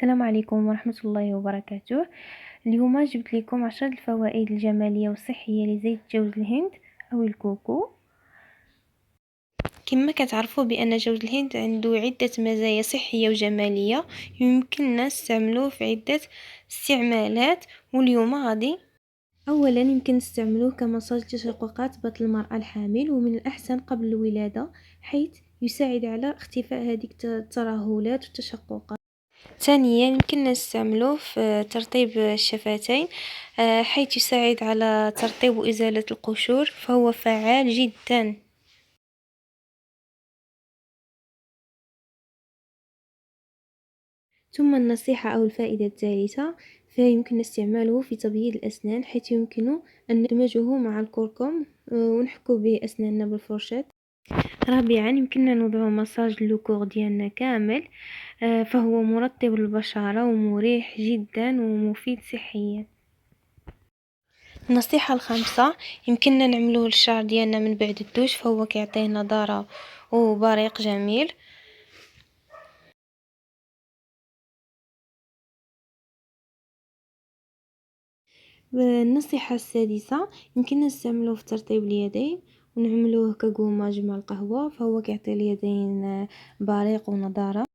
السلام عليكم ورحمة الله وبركاته. اليوم جبت لكم 10 الفوائد الجمالية والصحية لزيت جوز الهند أو الكوكو. كما كتعرفوا بأن جوز الهند عنده عدة مزايا صحية وجمالية يمكننا نستعملوه في عدة استعمالات، واليوم غادي أولا يمكن نستعملوه كمساج تشققات بطن المرأة الحامل، ومن الأحسن قبل الولادة حيث يساعد على اختفاء هذه الترهلات والتشققات. ثانيا يمكننا نستعملوه في ترطيب الشفتين، حيث يساعد على ترطيب وإزالة القشور، فهو فعال جدا. ثم النصيحة أو الفائدة الثالثة، فيمكن استعماله في تبييض الأسنان، حيث يمكن أن ندمجه مع الكركم ونحك به أسناننا بالفرشاة. رابعا يمكننا نوضع مساج اللوكور ديالنا كامل، فهو مرطب للبشرة ومريح جدا ومفيد صحيا. النصيحة الخامسة، يمكننا نعملوه للشعر ديالنا من بعد الدوش، فهو كيعطيه نضارة وبريق جميل. النصيحة السادسة، يمكننا نستعملوه في ترطيب اليدين ونعملوه كقوماج مع القهوة، فهو كيعطي اليدين بريق ونضارة.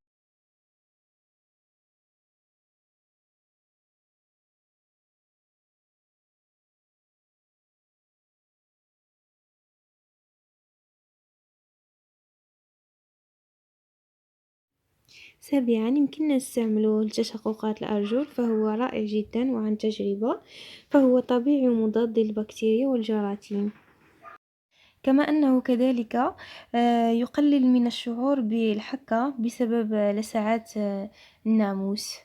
سابعا يمكننا نستعملوه لتشققات الأرجل، فهو رائع جدا وعن تجربة، فهو طبيعي ومضاد للبكتيريا والجراثيم. كما أنه كذلك يقلل من الشعور بالحكة بسبب لسعات الناموس.